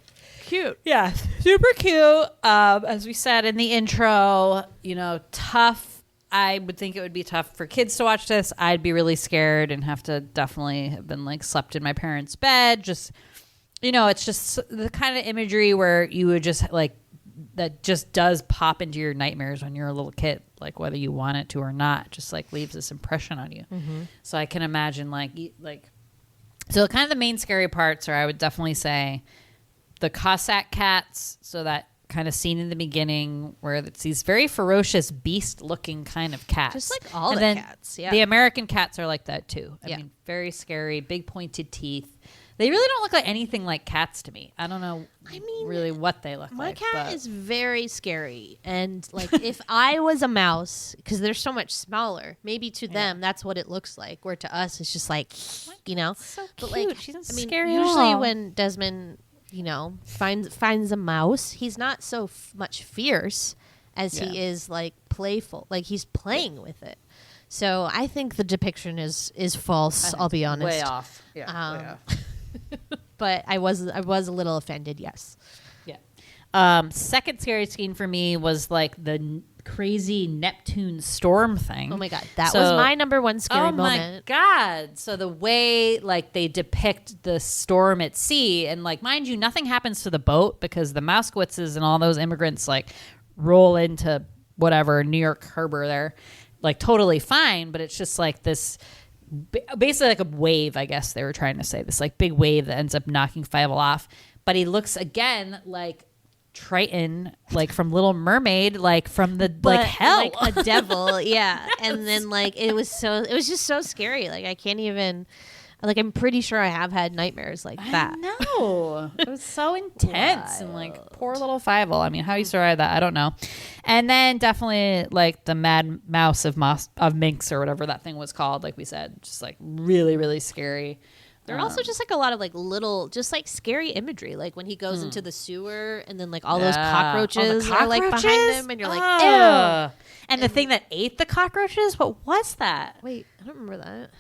Yeah, super cute. As we said in the intro, tough. I would think it would be tough for kids to watch this. I'd be really scared and have to definitely have been like slept in my parents' bed. Just, it's just the kind of imagery where you would just like, that just does pop into your nightmares when you're a little kid, like whether you want it to or not, just like leaves this impression on you. Mm-hmm. So I can imagine so kind of the main scary parts are, I would definitely say, the Cossack cats, so that kind of scene in the beginning where it's these very ferocious beast-looking kind of cats. Just like all and the cats, yeah. The American cats are like that too. I mean, very scary, big pointed teeth. They really don't look like anything like cats to me. I don't know really what they look my like. My cat is very scary. And like if I was a mouse, because they're so much smaller, maybe to them that's what it looks like. Where to us it's just like, So but cute. like, She's not scary at usually all. when Desmond finds a mouse, he's not so much fierce as he is like playful, like he's playing with it. So I think the depiction is false. I'll be honest, way off. Yeah, way off. But I was a little offended. Yes. Yeah. Second scary scene for me was like the crazy Neptune storm thing. Oh my God, that was my number one scary moment. Oh my God. So the way like they depict the storm at sea, and like mind you, nothing happens to the boat because the Mouskowitzes and all those immigrants like roll into whatever New York harbor there, like totally fine. But it's just like this, basically like a wave. I guess they were trying to say this like big wave that ends up knocking Fievel off. But he looks again like Triton, like from Little Mermaid, like from the like hell, like a devil. Yeah. And then like it was just so scary. Like I can't even, like I'm pretty sure I have had nightmares like that. No, it was so intense. And like poor little Fievel. I mean, how you survive that, I don't know. And then definitely like the Mad Mouse of Minsk or whatever that thing was called, like we said, just like really, really scary. There are also just like a lot of like little, just like scary imagery, like when he goes into the sewer and then like all those cockroaches are like behind him, and you're like, ew. And the thing that ate the cockroaches, what was that? Wait, I don't remember that.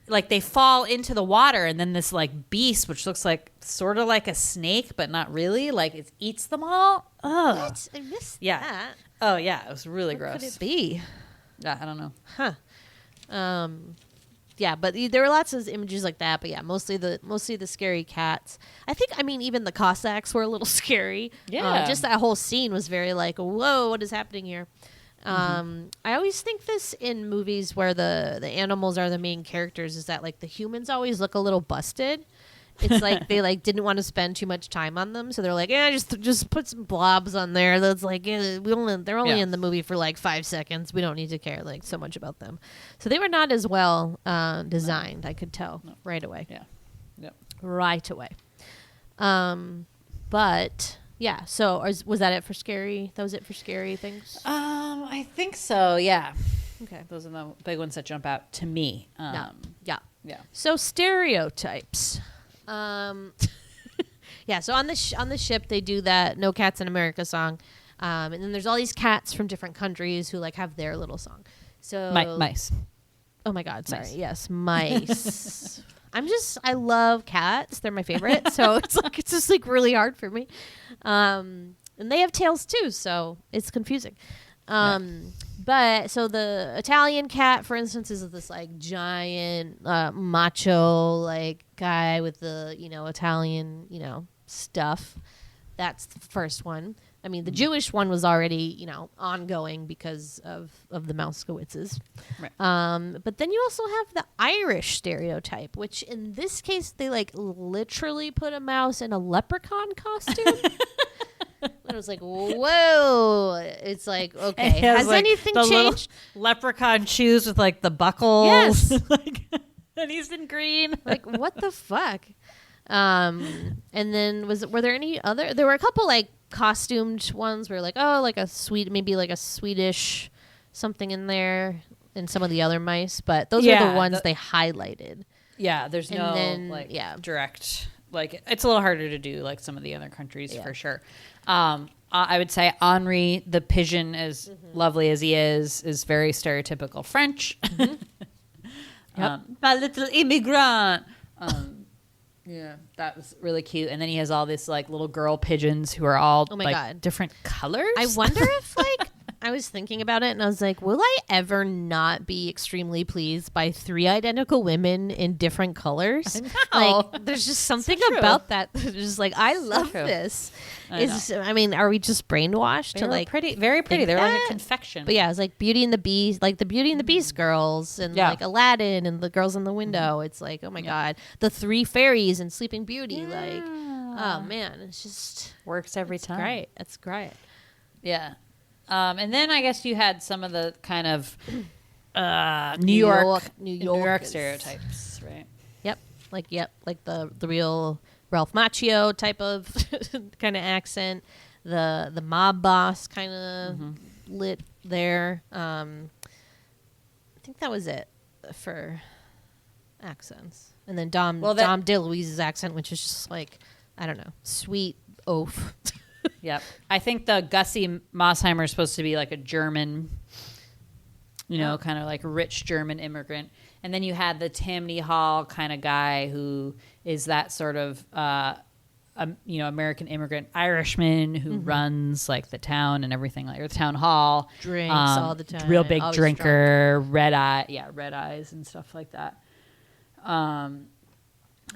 Like they fall into the water, and then this like beast, which looks like sort of like a snake, but not really, like it eats them all. Ugh. What? I missed Yeah. that. Oh yeah, it was really What gross. could it be? Yeah, I don't know. Huh. Yeah, but there were lots of images like that. But yeah, mostly the scary cats. I think, I mean, even the Cossacks were a little scary. Yeah. Just that whole scene was very like, whoa, what is happening here? I always think this in movies where the animals are the main characters is that like the humans always look a little busted. It's like they like didn't want to spend too much time on them, so they're like, yeah, just put some blobs on there. That's like, yeah, they're only in the movie for like 5 seconds. We don't need to care like so much about them. So they were not as well designed. I could tell right away. Yeah. Yep. Right away. But yeah. So was that it for scary? That was it for scary things. I think so. Yeah. Okay. Those are the big ones that jump out to me. Yeah. Yeah. So stereotypes. Yeah. So on the ship they do that "No Cats in America" song, and then there's all these cats from different countries who like have their little song. So Mice. Oh my God! Sorry. Mice. Yes, mice. I love cats. They're my favorite. So it's just like really hard for me. And they have tails too, so it's confusing. But so the Italian cat, for instance, is this like giant macho like guy with the Italian stuff. That's the first one. I mean, the Jewish one was already ongoing because of the Mouskowitzes. Right. But then you also have the Irish stereotype, which in this case they like literally put a mouse in a leprechaun costume. And I was like, whoa. It's like, okay, has like anything the changed? Leprechaun shoes with like the buckles. Yes. And he's in green. Like, what the fuck? And then were there any other? There were a couple like costumed ones where like, oh, like maybe like a Swedish something in there and some of the other mice, but those are the ones they highlighted. Yeah, there's no direct, like it's a little harder to do like some of the other countries for sure. I would say Henri the pigeon, as lovely as he is very stereotypical French. My little immigrant. Yeah, that was really cute. And then he has all this like little girl pigeons who are all God. different colors. I wonder if like I was thinking about it and I was like, will I ever not be extremely pleased by 3 identical women in different colors? Like, there's just something about that that's just like, I love this. I mean, are we just brainwashed to like very pretty? They're like a confection. But yeah, it was like Beauty and the Beast, like the Beauty and the Beast girls, and like Aladdin and the girls in the window. It's like, oh my God, the 3 fairies and Sleeping Beauty. Like, oh man, it's just works every time. Great, it's great. Yeah. And then I guess you had some of the kind of New York stereotypes, right? Yep, like the real Ralph Macchio type of kind of accent, the mob boss kind of lit there. I think that was it for accents, and then Dom DeLuise's accent, which is just like, I don't know, sweet oaf. Yep. I think the Gussie Mossheimer is supposed to be like a German, kind of like rich German immigrant. And then you had the Tammany Hall kind of guy who is that sort of, American immigrant Irishman who runs like the town and everything, like the town hall. Drinks all the time. Real big always drinker, red eyes and stuff like that. I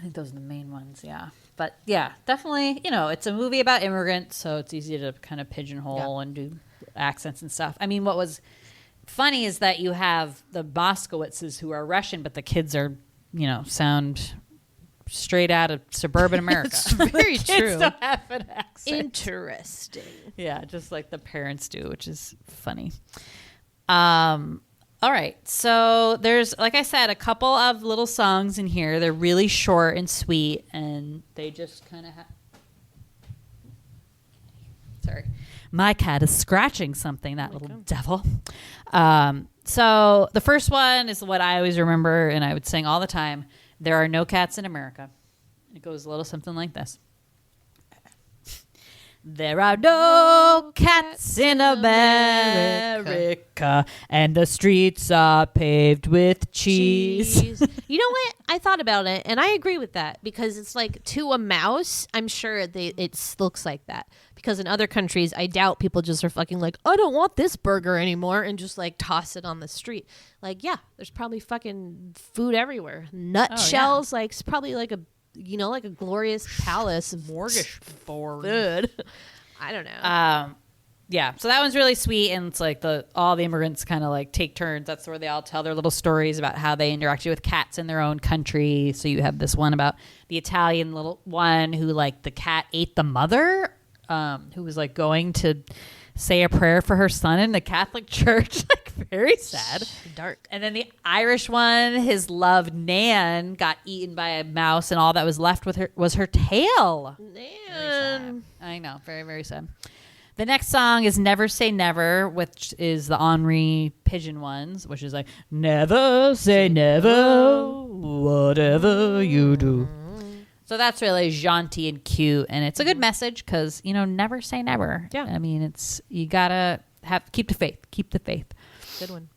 think those are the main ones, yeah. But yeah, definitely, it's a movie about immigrants, so it's easy to kind of pigeonhole and do accents and stuff. I mean, what was funny is that you have the Moskowitzes who are Russian, but the kids are, sound straight out of suburban America. It's very the true. Kids don't have an accent. Interesting. Yeah, just like the parents do, which is funny. All right, so there's, like I said, a couple of little songs in here. They're really short and sweet, and they just kind of have... Sorry. My cat is scratching something, that little devil. So the first one is what I always remember, and I would sing all the time. There are no cats in America. It goes a little something like this. There are no cats in America, and the streets are paved with cheese. You know what? I thought about it, and I agree with that, because it's like, to a mouse, I'm sure it looks like that. Because in other countries, I doubt people just are fucking like, I don't want this burger anymore, and just like toss it on the street. Like, yeah, there's probably fucking food everywhere. Nutshells, like, it's probably like a glorious palace of food. I don't know. Yeah, so that one's really sweet, and it's like all the immigrants kind of like take turns. That's where they all tell their little stories about how they interacted with cats in their own country. So you have this one about the Italian little one who, like, the cat ate the mother, who was like going to say a prayer for her son in the Catholic church. Like, very sad. Dark. And then the Irish one, his love Nan got eaten by a mouse, and all that was left with her was her tail. Nan. I know, very, very sad. The next song is Never Say Never, which is the Henri Pigeon ones, which is like, never say never, whatever you do. So that's really jaunty and cute, and it's a good message because, never say never. Yeah. I mean, you gotta keep the faith. Keep the faith. Good one.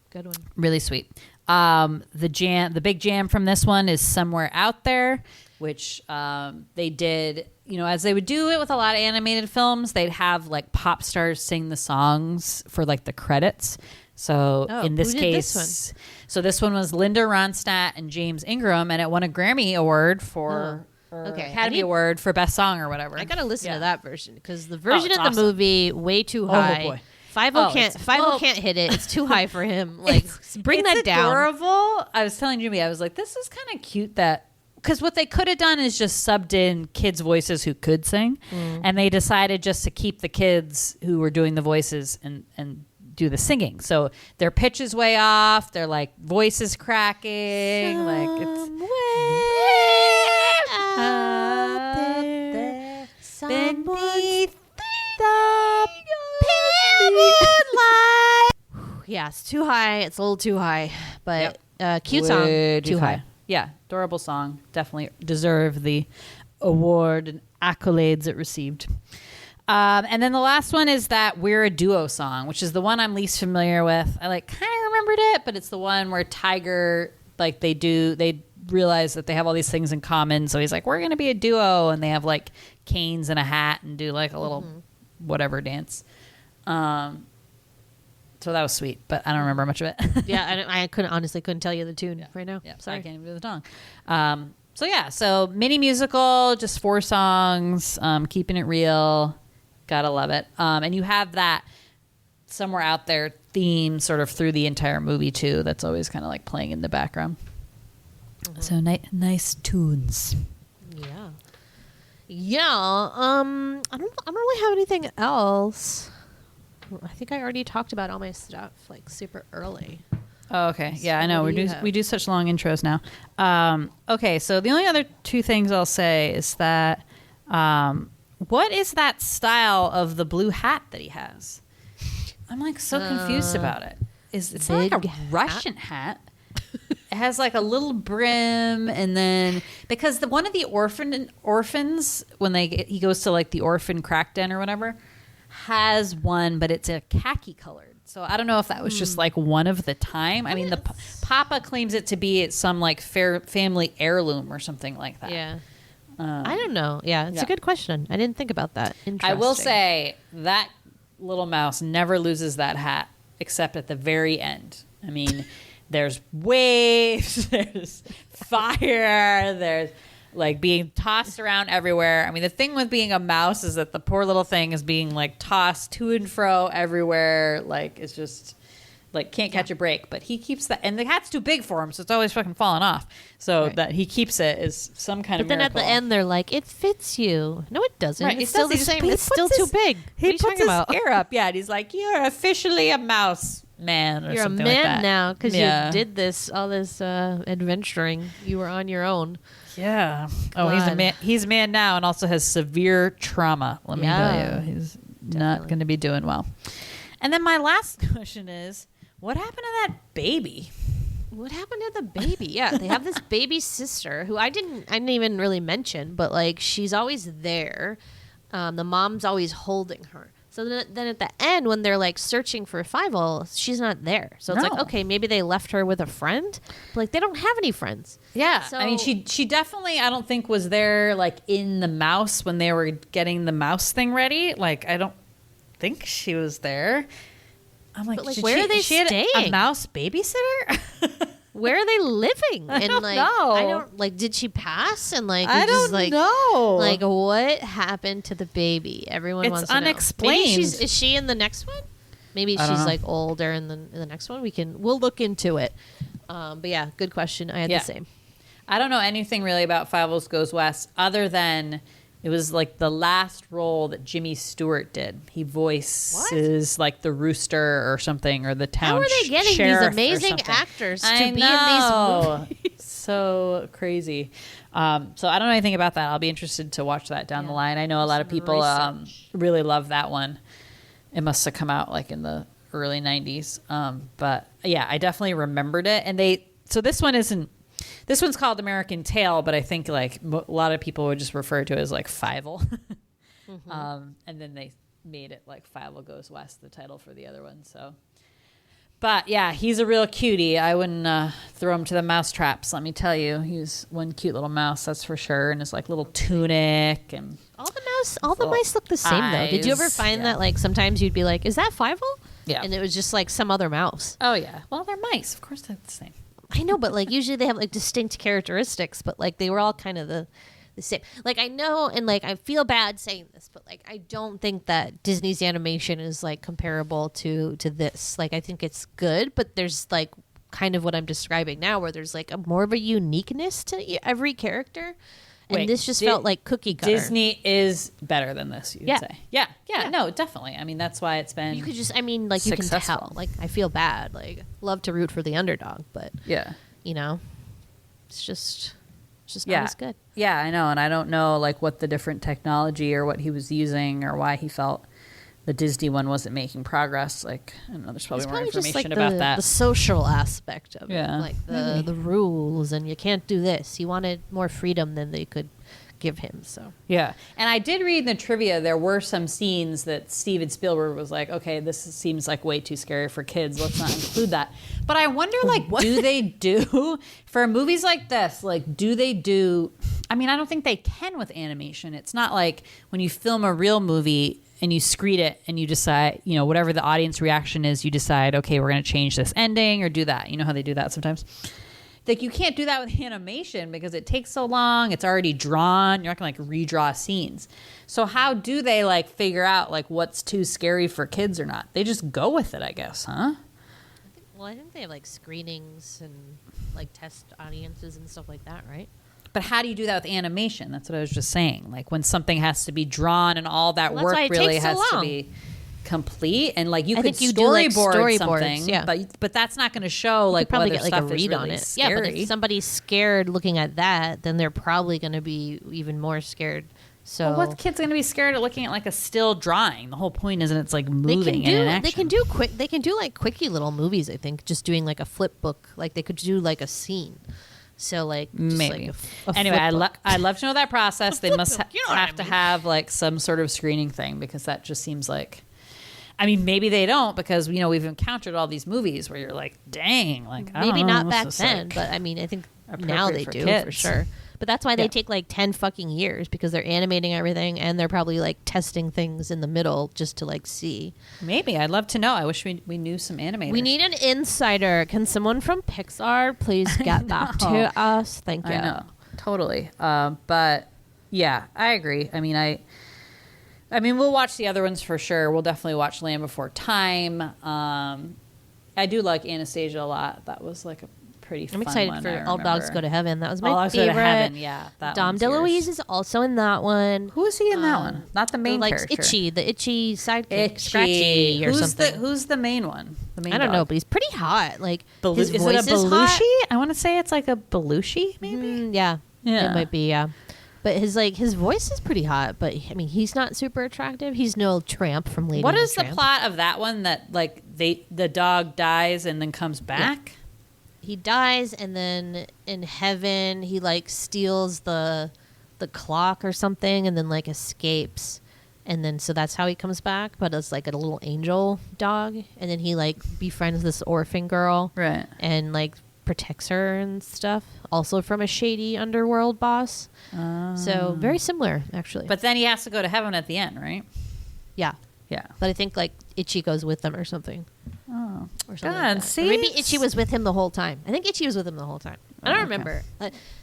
Really sweet. The big jam from this one is Somewhere Out There, which they did, as they would do it with a lot of animated films, they'd have like pop stars sing the songs for like the credits. So in this case, this one was Linda Ronstadt and James Ingram, and it won a Grammy Award for Academy Award for Best Song or whatever. I gotta listen to that version, because the version of the awesome. movie way too high. Oh boy. 5-0 can't hit it. It's too high for him. Like, bring that down. It's adorable. I was telling Jimmy, I was like, this is kind of cute that, because what they could have done is just subbed in kids' voices who could sing, and they decided just to keep the kids who were doing the voices and do the singing. So their pitch is way off. Their like voice is cracking. Like, it's out there, beneath yeah, it's too high. It's a little too high, but cute song. Too high. Yeah, adorable song. Definitely deserve the award and accolades it received. And then the last one is that We're a Duo song, which is the one I'm least familiar with. I like kind of remembered it, but it's the one where Tiger, like, they realize that they have all these things in common. So he's like, we're going to be a duo. And they have like canes and a hat and do like a little whatever dance. So that was sweet, but I don't remember much of it. Yeah, I couldn't tell you the tune right now. Yeah, sorry, I can't even do the song. So mini musical, just 4 songs, keeping it real, gotta love it. And you have that Somewhere Out There theme sort of through the entire movie too. That's always kind of like playing in the background. So nice tunes. Yeah. I don't really have anything else. I think I already talked about all my stuff like super early. Oh, okay. Yeah, I know. What We do such long intros now. Okay, so the only other 2 things I'll say is that what is that style of the blue hat that he has? I'm like so confused about it. It's not like a Russian hat. It has like a little brim, and then because one of the orphans when he goes to like the orphan crack den or whatever has one, but it's a khaki colored. So I don't know if that was just like one of the time. I mean, the Papa claims it to be some like family heirloom or something like that. Yeah. I don't know. Yeah, it's a good question. I didn't think about that. Interesting. I will say that little mouse never loses that hat except at the very end. I mean, there's waves, there's fire, there's like being tossed around everywhere. I mean, the thing with being a mouse is that the poor little thing is being like tossed to and fro everywhere. Like, it's just like can't catch a break. But he keeps that, and the hat's too big for him, so it's always fucking falling off. So that he keeps it is some kind of miracle. But then at the end, they're like, "It fits you." No, it doesn't. Right, It's still the same. It's still too big. He what are puts you his talking about? ear up, and he's like, "You're officially a mouse man." Or You're a something man like that. now because you did all this adventuring. You were on your own. Yeah. Oh, he's a man. He's a man now, and also has severe trauma. Let me tell you, he's not going to be doing well. And then my last question is, what happened to that baby? What happened to the baby? Yeah, they have this baby sister who I didn't even really mention, but like she's always there. The mom's always holding her. So then at the end, when they're like searching for Fievel, she's not there. So it's like, okay, maybe they left her with a friend. But, like, they don't have any friends. Yeah. So, I mean, she definitely, I don't think was there like in the mouse when they were getting the mouse thing ready. Like, I don't think she was there. I'm like, but, like, where are they she staying? Had a mouse babysitter? Where are they living? I don't like, know. I don't like. Did she pass? And like, I don't know. Like, what happened to the baby? Everyone wants to know. Unexplained. Maybe is she in the next one? Maybe she's like older in the next one. We'll look into it. But yeah, good question. I had the same. I don't know anything really about Fievel Goes West other than it was like the last role that Jimmy Stewart did. He voices like the rooster or something, or the town. How are they getting these amazing actors to be in these movies? So crazy. So I don't know anything about that. I'll be interested to watch that down the line. I know a lot of people really love that one. It must have come out like in the early 90s. But yeah, I definitely remembered it. And this one isn't. This one's called American Tail, but I think like a lot of people would just refer to it as like Fievel. And then they made it like Fievel Goes West, the title for the other one. So, but yeah, he's a real cutie. I wouldn't throw him to the mouse traps. Let me tell you, he's one cute little mouse, that's for sure. And his like little tunic and all the mice look the same though. Did you ever find that like sometimes you'd be like, "Is that Fievel?" Yeah, and it was just like some other mouse. Oh yeah, well they're mice, of course they're the same. I know, but like usually they have like distinct characteristics, but like they were all kind of the same. Like I know, and like I feel bad saying this, but like I don't think that Disney's animation is like comparable to this. Like I think it's good, but there's like kind of what I'm describing now, where there's like more of a uniqueness to every character. And this just felt like cookie cutter. Disney is better than this, you'd say. Yeah, no, definitely. I mean, that's why it's been you could just, I mean, like successful. You can tell. Like, I feel bad. Like, love to root for the underdog, but, you know, it's just not as good. Yeah, I know. And I don't know, like, what the different technology or what he was using or why he felt the Disney one wasn't making progress. Like, I don't know, there's probably more information just, like, about that. The social aspect of it. Like, the rules, and you can't do this. He wanted more freedom than they could give him, so. Yeah. And I did read in the trivia, there were some scenes that Steven Spielberg was like, okay, this seems like way too scary for kids. Let's not include that. But I wonder, like, what do they do for movies like this? Like, do they do, I mean, I don't think they can with animation. It's not like when you film a real movie and you screen it and you decide, you know, whatever the audience reaction is, you decide, okay, we're going to change this ending or do that. You know how they do that sometimes? Like, you can't do that with animation because it takes so long. It's already drawn. You're not going to, like, redraw scenes. So how do they, like, figure out, like, what's too scary for kids or not? They just go with it, I guess, huh? I think they have, like, screenings and, like, test audiences and stuff like that, right? But how do you do that with animation? That's what I was just saying. Like, when something has to be drawn and all that work really has to be complete, and like you could storyboard something, but that's not going to show like probably whether get like stuff a read is really on it. Scary. Yeah, but if somebody's scared looking at that, then they're probably going to be even more scared. So what kid's going to be scared at looking at like a still drawing? The whole point isn't it's like moving in action. They can do like quickie little movies. I think just doing like a flip book, like they could do like a scene. So like maybe. Like a anyway, I'd love to know that process. They must have to have like some sort of screening thing because that just seems like. I mean, maybe they don't because you know we've encountered all these movies where you're like, dang, like I maybe don't know, not back then, but I mean, I think now they do for sure. But that's why they take like 10 fucking years because they're animating everything and they're probably like testing things in the middle just to like see. Maybe. I'd love to know. I wish we knew some animators. We need an insider. Can someone from Pixar please get back to us? Thank you. I know. Totally. But yeah, I agree. I mean, we'll watch the other ones for sure. We'll definitely watch Land Before Time. I do like Anastasia a lot. That was like a pretty fun one. I'm excited for All Dogs Go to Heaven. That was my All favorite. Dogs Go to Heaven, yeah. Dom DeLuise is also in that one. Who is he in that one? Not the main character. The itchy sidekick, Scratchy or something. Who's the main one? The main I don't dog? know, but he's pretty hot. Like is it a Belushi? I want to say it's like a Belushi, maybe. Yeah, it might be. Yeah. But his voice is pretty hot, but I mean he's not super attractive. He's no Tramp from Lady What and is the plot of that one that like the dog dies and then comes back? he dies, and then in heaven he like steals the clock or something, and then like escapes, and then so that's how he comes back, but it's like a little angel dog, and then he like befriends this orphan girl, Right. and like protects her and stuff, also from a shady underworld boss. So very similar, actually. But then he has to go to heaven at the end, right? yeah, Yeah. but I think like Itchy goes with them or something. Oh. Or something God, like that. see? Or maybe Itchy was with him the whole time. I think Itchy was with him the whole time. I don't okay. remember.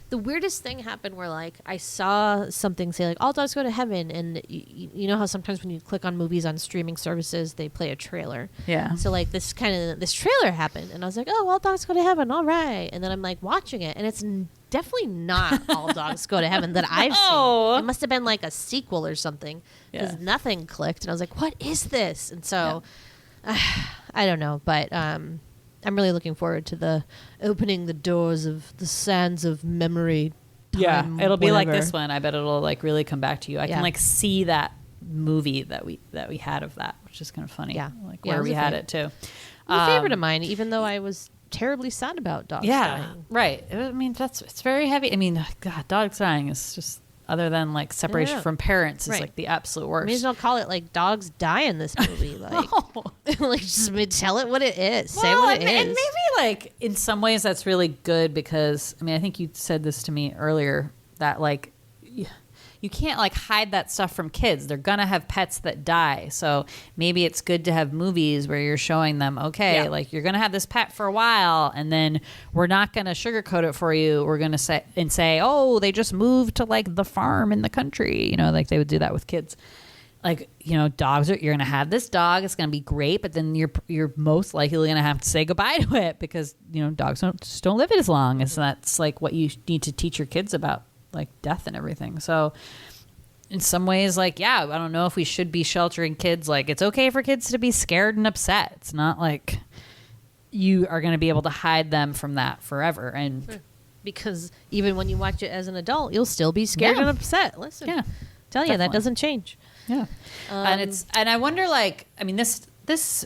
The weirdest thing happened where like I saw something say like all dogs go to heaven, and you know how sometimes when you click on movies on streaming services they play a trailer. Yeah. So like this trailer happened, and I was like, oh, all dogs go to heaven, all right. And then I'm like watching it, and it's definitely not all dogs go to heaven that I've No. seen. It must have been like a sequel or something, because Yeah. nothing clicked, and I was like, what is this? And so I don't know, but I'm really looking forward to the opening the doors of the sands of memory. Time, It'll be like whatever. this one. I bet it'll like really come back to you. I Yeah. can like see that movie that we had of that, which is kind of funny. Yeah. Like Yeah, it where was we a had favorite. it too. A favorite of mine, even though I was terribly sad about dogs dying. Right. I mean, it's very heavy. I mean, God, dogs dying is just, other than like separation Yeah. from parents, is Right. like the absolute worst. May as well call it like dogs die in this movie. Like, like just tell it what it is. Say Well, what it is. and maybe like in some ways that's really good, because I mean, I think you said this to me earlier, that like you can't like hide that stuff from kids. They're gonna have pets that die, so maybe it's good to have movies where you're showing them, okay, like you're gonna have this pet for a while, and then we're not gonna sugarcoat it for you. We're gonna say, oh, they just moved to like the farm in the country, you know, like they would do that with kids. Like, you know, you're gonna have this dog, it's gonna be great, but then you're most likely gonna have to say goodbye to it, because you know dogs don't live as long. And so that's like what you need to teach your kids about, like death and everything. So in some ways, like, yeah, I don't know if we should be sheltering kids. Like, it's okay for kids to be scared and upset. It's not like you are going to be able to hide them from that forever. And because even when you watch it as an adult, you'll still be scared Yeah. and upset. Listen, Yeah, tell you that definitely. doesn't change. yeah, and I wonder, like, I mean, this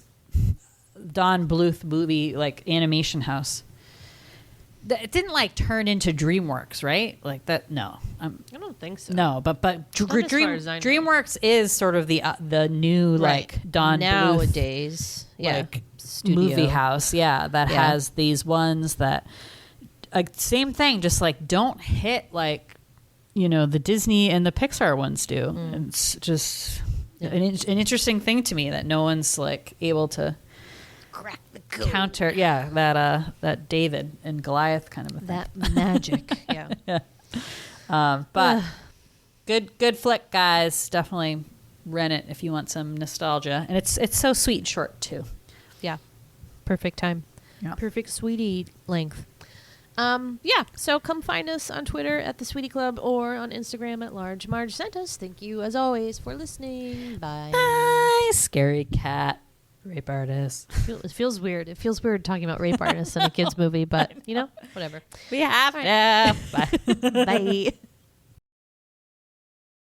Don Bluth movie, like animation house, it didn't like turn into DreamWorks, right? Like that? No, I don't think so. no. But Not as far as I know. DreamWorks is sort of the new like Don Bluth nowadays. Yeah, like studio. movie house, that Yeah. has these ones that like same thing, just like don't hit like, you know, the Disney and the Pixar ones do. It's just an interesting thing to me that no one's like able to Crack the code. counter that David and Goliath kind of a thing. That magic. Yeah. But good flick, guys. Definitely rent it if you want some nostalgia, and it's so sweet and short too. Yeah. Perfect time. Yeah. Perfect sweetie length. So come find us on Twitter at the Sweetie Club or on Instagram at Large Marge Santos. Thank you as always for listening. Bye. Bye, scary cat, rape artist. It feels weird. It feels weird talking about rape artists in a kids movie, but you know, whatever. We have to. Bye. Bye.